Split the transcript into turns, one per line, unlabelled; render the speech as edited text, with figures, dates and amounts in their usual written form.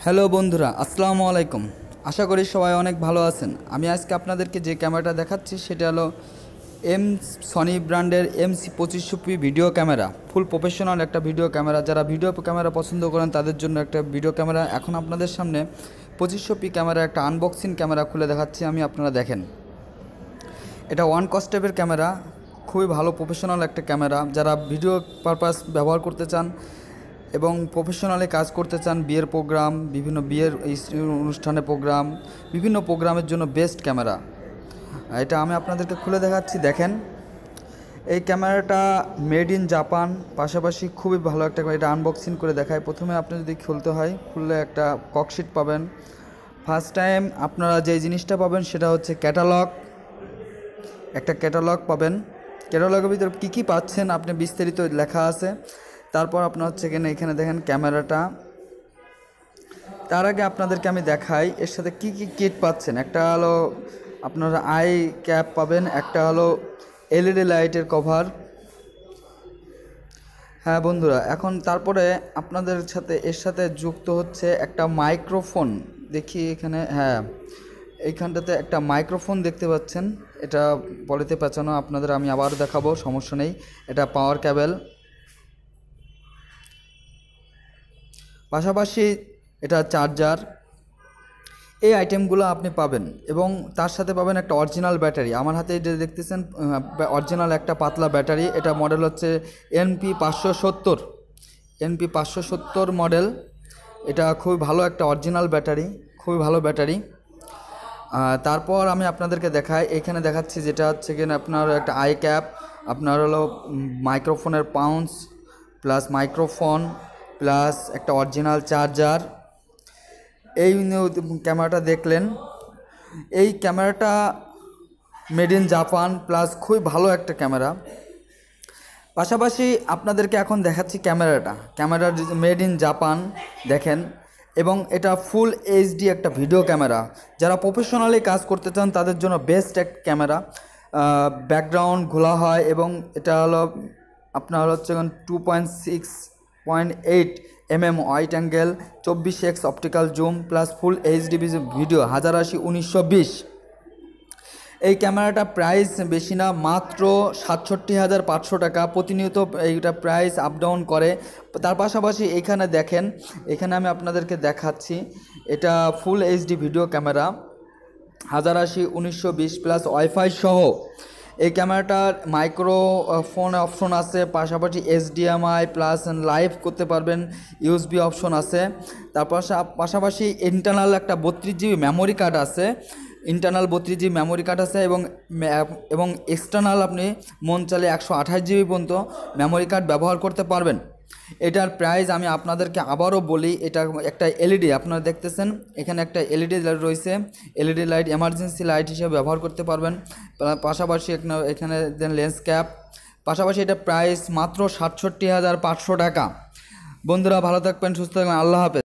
Hello বন্ধুরা, আসসালামু আলাইকুম। আশা করি সবাই অনেক ভালো আছেন। আমি আজকে আপনাদেরকে যে ক্যামেরাটা দেখাচ্ছি সেটা হলো সনি ব্র্যান্ডের MC2500P ভিডিও ক্যামেরা। ফুল প্রফেশনাল একটা ভিডিও ক্যামেরা। যারা ভিডিও ক্যামেরা পছন্দ করেন তাদের জন্য একটা ভিডিও ক্যামেরা। এখন আপনাদের সামনে 2500P ক্যামেরা একটা আনবক্সিং ক্যামেরা খুলে দেখাচ্ছি আমি, আপনারা দেখেন। এটা ওয়ান কস্টেপের ক্যামেরা, খুবই ভালো প্রফেশনাল একটা ক্যামেরা। যারা ভিডিও পারপাস ব্যবহার করতে চান এবং প্রফেশনালি কাজ করতে চান, বিয়ের প্রোগ্রাম, বিভিন্ন বিয়ের অনুষ্ঠানে প্রোগ্রাম, বিভিন্ন প্রোগ্রামের জন্য বেস্ট ক্যামেরা এটা। আমি আপনাদেরকে খুলে দেখাচ্ছি, দেখেন। এই ক্যামেরাটা মেড ইন জাপান, পাশাপাশি খুবই ভালো একটা। এটা আনবক্সিং করে দেখায়। প্রথমে আপনি যদি খুলতে হয়, খুললে একটা ককশিট পাবেন। ফার্স্ট টাইম আপনারা যে জিনিসটা পাবেন সেটা হচ্ছে ক্যাটালগ। একটা ক্যাটালগ পাবেন। ক্যাটালগের ভিতরে কী কী পাচ্ছেন আপনি বিস্তারিত লেখা আছে। তারপর আপনার হচ্ছে এখানে দেখেন ক্যামেরাটা। তার আগে আপনাদেরকে আমি দেখাই এর সাথে কি কি কিট পাচ্ছেন। একটা হলো আপনারা আই ক্যাপ পাবেন, একটা হলো LED লাইটের কভার। হ্যাঁ বন্ধুরা, এখন তারপরে আপনাদের সাথে এর সাথে যুক্ত হচ্ছে একটা মাইক্রোফোন। দেখি এখানে, হ্যাঁ এইখানটাতে একটা মাইক্রোফোন দেখতে পাচ্ছেন। এটা পলিতে পেঁচানো, আপনাদের আমি আবার দেখাবো, সমস্যা নেই। এটা পাওয়ার কেবল, পাশাপাশি এটা চার্জার। এই আইটেমগুলো আপনি পাবেন এবং তার সাথে পাবেন একটা অরিজিনাল ব্যাটারি। আমার হাতে এটা দেখতেছেন অরিজিনাল একটা পাতলা ব্যাটারি। এটা মডেল হচ্ছে NP570 মডেল। এটা খুবই ভালো একটা অরিজিনাল ব্যাটারি, খুবই ভালো ব্যাটারি। তারপর আমি আপনাদেরকে দেখাই, এখানে দেখাচ্ছি যেটা হচ্ছে কিনা আপনার একটা আই ক্যাপ, আপনার হলো মাইক্রোফোনের পাউন্স প্লাস মাইক্রোফোন প্লাস একটা অরিজিনাল চার্জার। এই ক্যামেরাটা দেখলেন। এই ক্যামেরাটা মেড ইন জাপান প্লাস খুবই ভালো একটা ক্যামেরা। পাশাপাশি আপনাদেরকে এখন দেখাচ্ছি ক্যামেরা মেড ইন জাপান, দেখেন। এবং এটা ফুল HD একটা ভিডিও ক্যামেরা। যারা প্রফেশনালি কাজ করতে চান তাদের জন্য বেস্ট এক ক্যামেরা। ব্যাকগ্রাউন্ড খোলা হয় এবং এটা হলো আপনার হচ্ছে 2.6.8 mm wide angle, 24x optical zoom plus ফুল HD ভিডিও 1080x1920। এই ক্যামেরাটা প্রাইস বেশি না, মাত্র 67,500 টাকা। প্রতিনিয়ত এইটা প্রাইস আপ ডাউন করে। তার পাশাপাশি এখানে দেখেন, এখানে আমি আপনাদেরকে দেখাচ্ছি, এটা ফুল HD video camera 1080x1920 plus wifi সহ। এই ক্যামেরাটার মাইক্রোফোন অপশন আছে, পাশাপাশি HDMI প্লাস লাইভ করতে পারবেন, USB অপশন আছে। তারপর পাশাপাশি ইন্টারনাল একটা 32GB মেমোরি কার্ড আছে, ইন্টারনাল 32GB মেমোরি কার্ড আছে এবং এক্সটার্নাল আপনি মন চাইলে 128GB পর্যন্ত মেমোরি কার্ড ব্যবহার করতে পারবেন। এটার প্রাইস আমি আপনাদেরকে আবারও বলি, এটা একটা LED আপনারা দেখতেছেন, এখানে একটা LED লাইট রয়েছে। LED লাইট এমার্জেন্সি লাইট হিসেবে ব্যবহার করতে পারবেন। পাশাপাশি এখানে দেন লেন্স ক্যাপ। পাশাপাশি এটা প্রাইস মাত্র 67,500 টাকা। বন্ধুরা ভালো থাকবেন, সুস্থ থাকবেন, আল্লাহ হাফেজ।